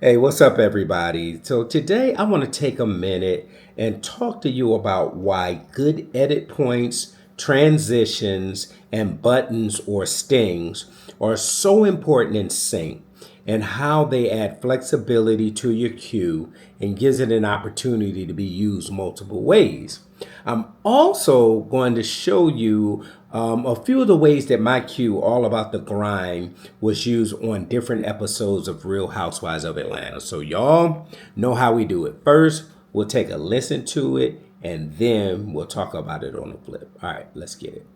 Hey, what's up, everybody? So, today I want to take a minute and talk to you about why good edit points, transitions, and buttons or stings are so important in sync and how they add flexibility to your cue and gives it an opportunity to be used multiple ways. I'm also going to show you a few of the ways that my cue, All About the Grind, was used on different episodes of Real Housewives of Atlanta. So, y'all know how we do it. First, we'll take a listen to it and then we'll talk about it on the flip. All right, let's get it.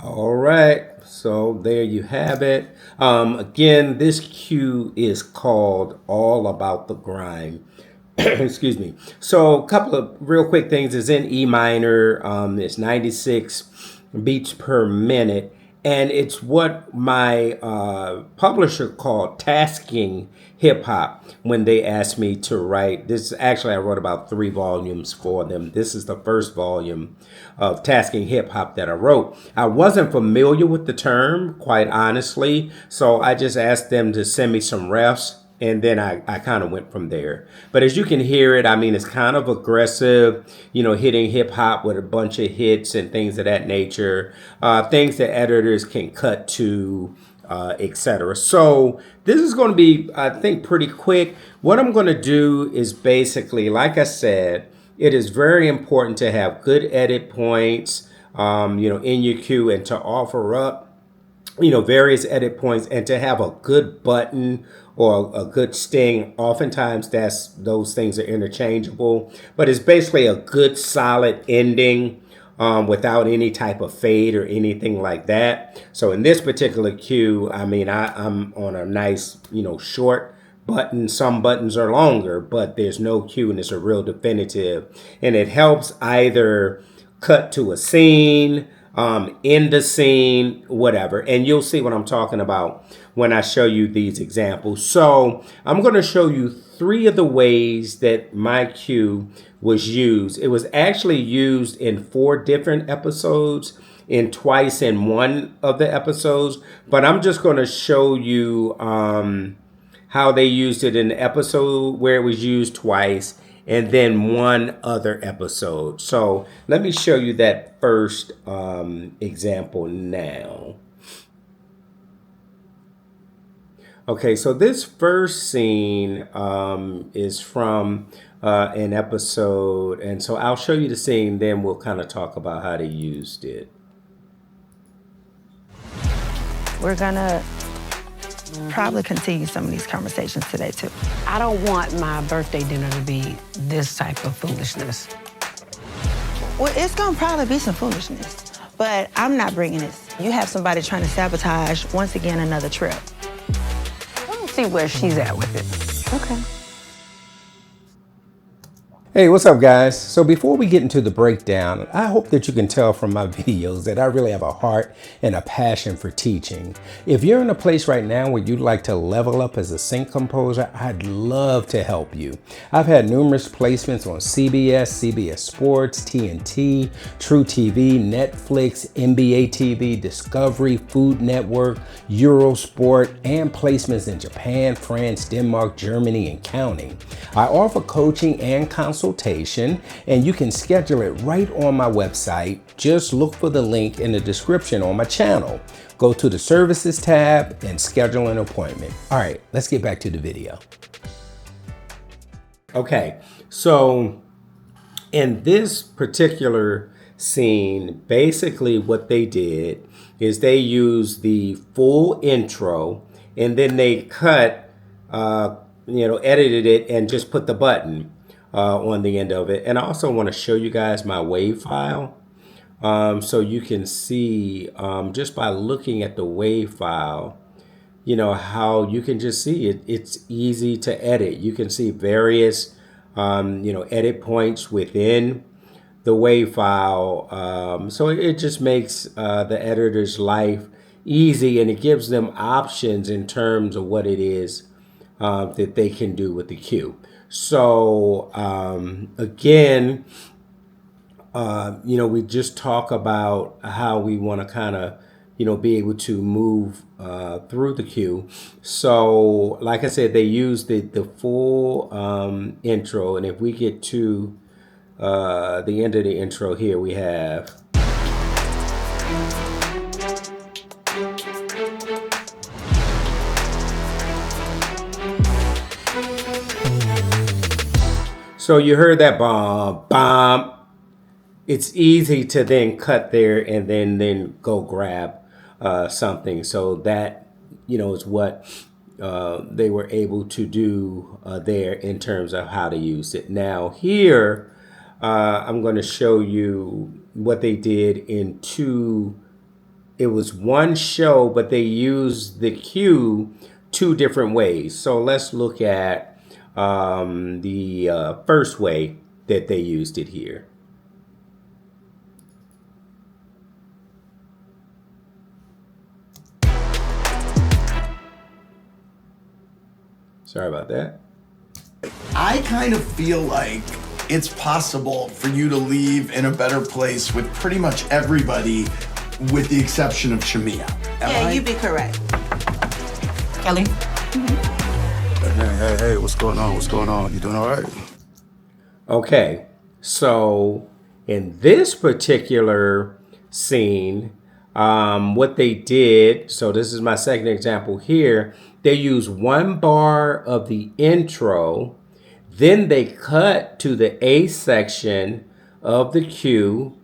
All right, so there you have it. Again, this cue is called All About the Grind. Excuse me. So, a couple of real quick things is in E minor. It's 96 beats per minute, and it's what my publisher called tasking hip hop when they asked me to write. This actually I wrote about 3 volumes for them. This is the first volume of tasking hip hop that I wrote. I wasn't familiar with the term, quite honestly, so I just asked them to send me some refs and then I kind of went from there. But as you can hear it, I mean, it's kind of aggressive, hitting hip hop with a bunch of hits and things of that nature, things that editors can cut to, etc. So this is going to be, I think, pretty quick. What I'm going to do is basically, like I said, it is very important to have good edit points, in your queue and to offer up various edit points and to have a good button or a good sting. Oftentimes those things are interchangeable, but it's basically a good solid ending without any type of fade or anything like that. So in this particular cue, I mean, I'm on a nice, short button. Some buttons are longer, but there's no cue and it's a real definitive. And it helps either cut to a scene, in the scene, whatever. And you'll see what I'm talking about when I show you these examples. So I'm going to show you 3 of the ways that my cue was used. It was actually used in 4 different episodes, in twice in one of the episodes. But I'm just going to show you how they used it in the episode where it was used twice, and then one other episode. So let me show you that first example now. Okay, so this first scene is from an episode, and so I'll show you the scene, then we'll kind of talk about how they used it. We're gonna Probably continue some of these conversations today, too. I don't want my birthday dinner to be this type of foolishness. Well, it's gonna probably be some foolishness, but I'm not bringing this. You have somebody trying to sabotage, once again, another trip. We'll see where she's at with it. Okay. Hey, what's up, guys? So before we get into the breakdown, I hope that you can tell from my videos that I really have a heart and a passion for teaching. If you're in a place right now where you'd like to level up as a sync composer, I'd love to help you. I've had numerous placements on CBS, CBS Sports, TNT, True TV, Netflix, NBA TV, Discovery, Food Network, Eurosport, and placements in Japan, France, Denmark, Germany, and counting. I offer coaching and consultation, and you can schedule it right on my website. Just look for the link in the description on my channel. Go to the services tab and schedule an appointment. All right, let's get back to the video. Okay, so in this particular scene, basically what they did is they used the full intro and then they cut, edited it and just put the button on the end of it. And I also want to show you guys my WAV file so you can see just by looking at the WAV file, how you can just see it. It's easy to edit. You can see various, edit points within the WAV file. So it just makes the editor's life easy, and it gives them options in terms of what it is that they can do with the cue. So again, we just talk about how we want to kind of, be able to move through the cue. So like I said, they use the full intro. And if we get to the end of the intro here, we have so you heard that bomb, bomb. It's easy to then cut there and then go grab something. So that, is what they were able to do there in terms of how to use it. Now here, I'm going to show you what they did in two. It was one show, but they used the cue two different ways. So let's look at the first way that they used it here. Sorry about that. I kind of feel like it's possible for you to leave in a better place with pretty much everybody, with the exception of Shamia. Yeah, you'd be correct. Kelly? Hey, what's going on? What's going on? You doing all right? Okay, so in this particular scene, what they did, so this is my second example here, they use one bar of the intro, then they cut to the A section of the cue,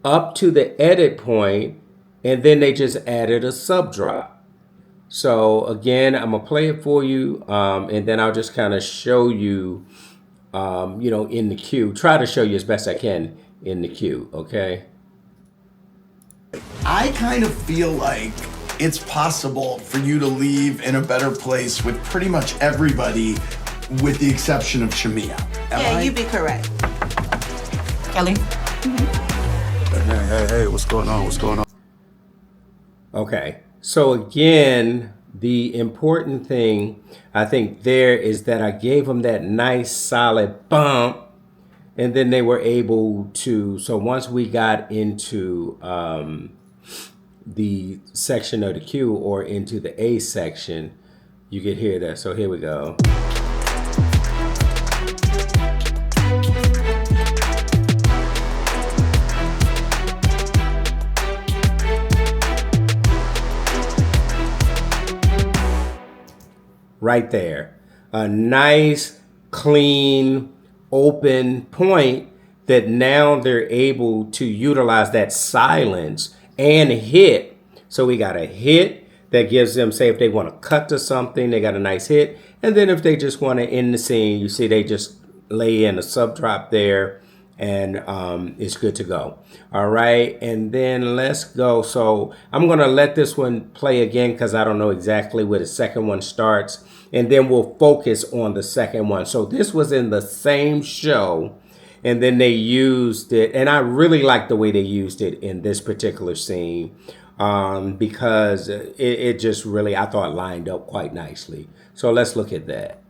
up to the edit point, and then they just added a sub drop. So again, I'm gonna play it for you, and then I'll just kind of show you, in the cue. Try to show you as best I can in the cue, okay? I kind of feel like it's possible for you to leave in a better place with pretty much everybody, with the exception of Shamia. Yeah, you'd be correct. Kelly? Hey, what's going on? What's going on? Okay, so again, the important thing I think there is that I gave them that nice solid bump, and then they were able to, so once we got into the section of the cue or into the A section, you could hear that. So here we go. Right there. A nice, clean, open point that now they're able to utilize that silence and hit. So we got a hit that gives them, say, if they want to cut to something, they got a nice hit. And then if they just want to end the scene, you see they just lay in a sub drop there, and it's good to go. All right, and then let's go. So I'm going to let this one play again because I don't know exactly where the second one starts, and then we'll focus on the second one. So this was in the same show, and then they used it, and I really like the way they used it in this particular scene, because it just really, I thought, lined up quite nicely. So let's look at that.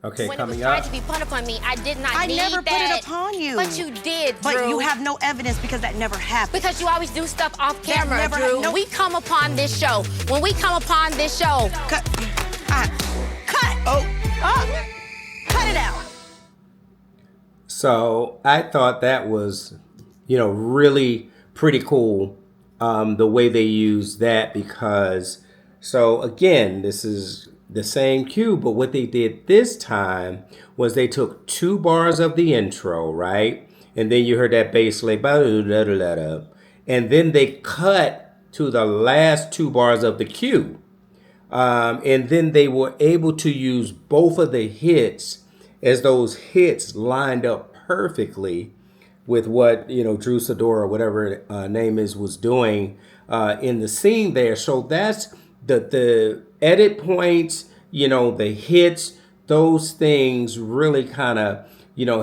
Okay, when it was coming trying up. to be put upon me, I did not I need never put that. it upon you. But you did, But Drew. you have no evidence because that never happened. Because you always do stuff off camera, never- Drew. no- We come upon this show. When we come upon this show, Cut. Cut. Cut it out. So I thought that was, really pretty cool, the way they used that, because, so again, this is the same cue, but what they did this time was they took 2 bars of the intro, right? And then you heard that bass like, and then they cut to the last 2 bars of the cue. And then they were able to use both of the hits as those hits lined up perfectly with what, Drew Sidora, whatever name is, was doing in the scene there. So that's the edit points, the hits, those things really kind of,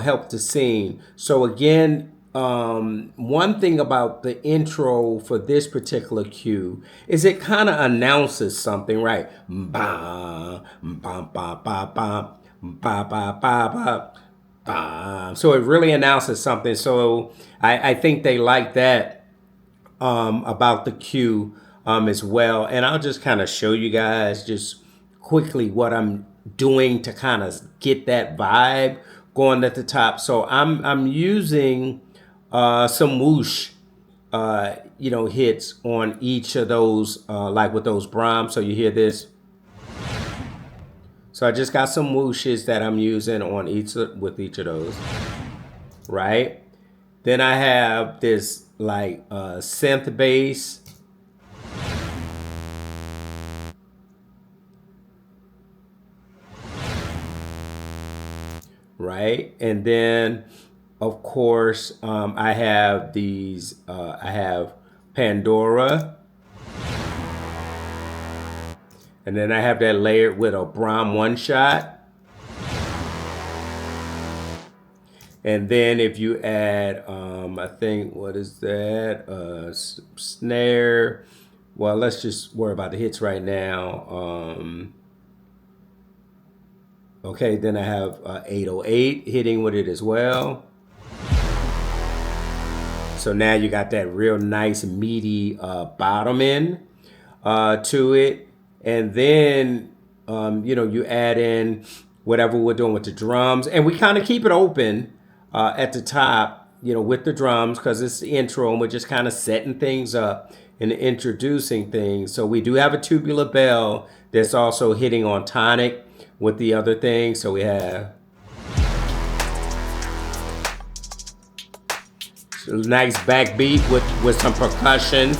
help the scene. So again, one thing about the intro for this particular cue is it kind of announces something, right? Ba, ba, ba, ba, ba, ba, ba, ba, ba. So it really announces something. So I think they like that about the cue as well. And I'll just kind of show you guys just quickly what I'm doing to kind of get that vibe going at the top. So I'm using some whoosh hits on each of those, like with those Brahms. So you hear this. So I just got some whooshes that I'm using on with each of those, right? Then I have this like synth bass. Right, and then of course I have these. I have Pandora, and then I have that layered with a Brahm one shot. And then if you add, I think, what is that? Snare. Well, let's just worry about the hits right now. Okay, then I have 808 hitting with it as well. So now you got that real nice meaty bottom end to it. And then, you add in whatever we're doing with the drums. And we kind of keep it open at the top, with the drums, because it's the intro and we're just kind of setting things up and introducing things. So we do have a tubular bell that's also hitting on tonic with the other thing. So we have a nice backbeat with some percussion,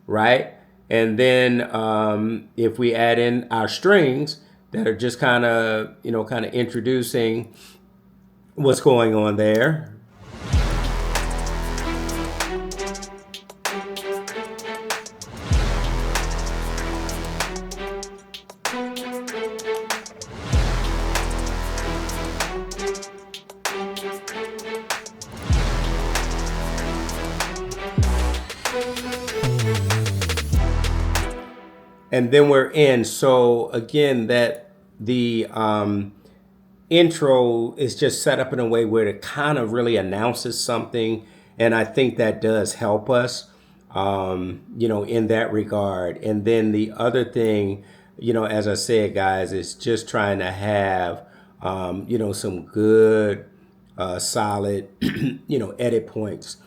right? And then if we add in our strings that are just kind of introducing what's going on there. And then we're in. So again, that the intro is just set up in a way where it kind of really announces something. And I think that does help us, in that regard. And then the other thing, as I said, guys, is just trying to have, some good, solid, edit points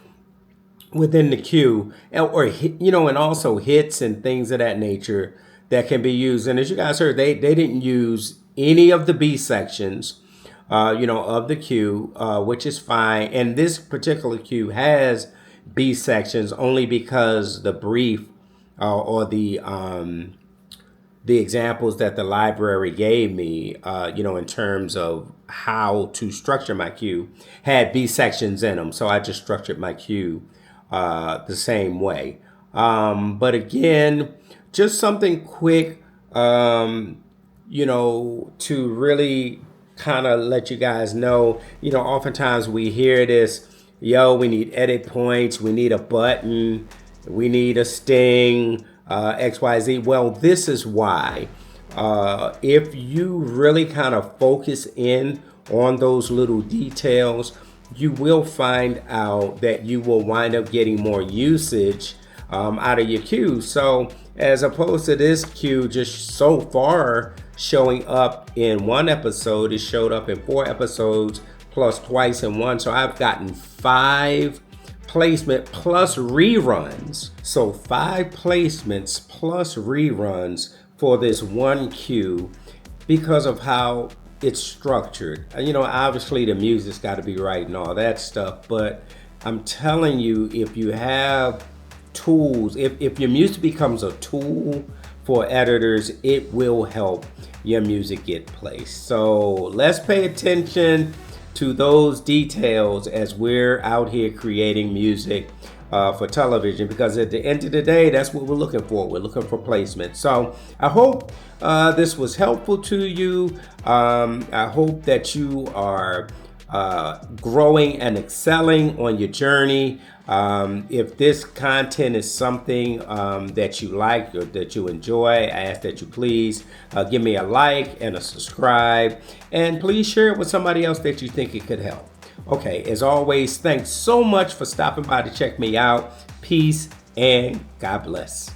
within the queue, or and also hits and things of that nature that can be used. And as you guys heard, they didn't use any of the B sections, of the queue, which is fine. And this particular queue has B sections only because the brief or the examples that the library gave me, in terms of how to structure my cue, had B sections in them. So I just structured my cue the same way. But again, just something quick, to really kind of let you guys know, oftentimes we hear this, we need edit points, we need a button, we need a sting, XYZ. Well, this is why. If you really kind of focus in on those little details, you will find out that you will wind up getting more usage out of your cue. So as opposed to this cue just so far showing up in one episode, it showed up in 4 episodes plus twice in one. So I've gotten 5 placement plus reruns. So 5 placements plus reruns for this one cue because of how it's structured. Obviously the music's got to be right and all that stuff, but I'm telling you, if you have tools, if your music becomes a tool for editors, it will help your music get placed. So let's pay attention to those details as we're out here creating music for television, because at the end of the day, that's what we're looking for. We're looking for placement. So I hope this was helpful to you. I hope that you are growing and excelling on your journey. If this content is something that you like or that you enjoy, I ask that you please give me a like and a subscribe, and please share it with somebody else that you think it could help. Okay, as always, thanks so much for stopping by to check me out. Peace and God bless.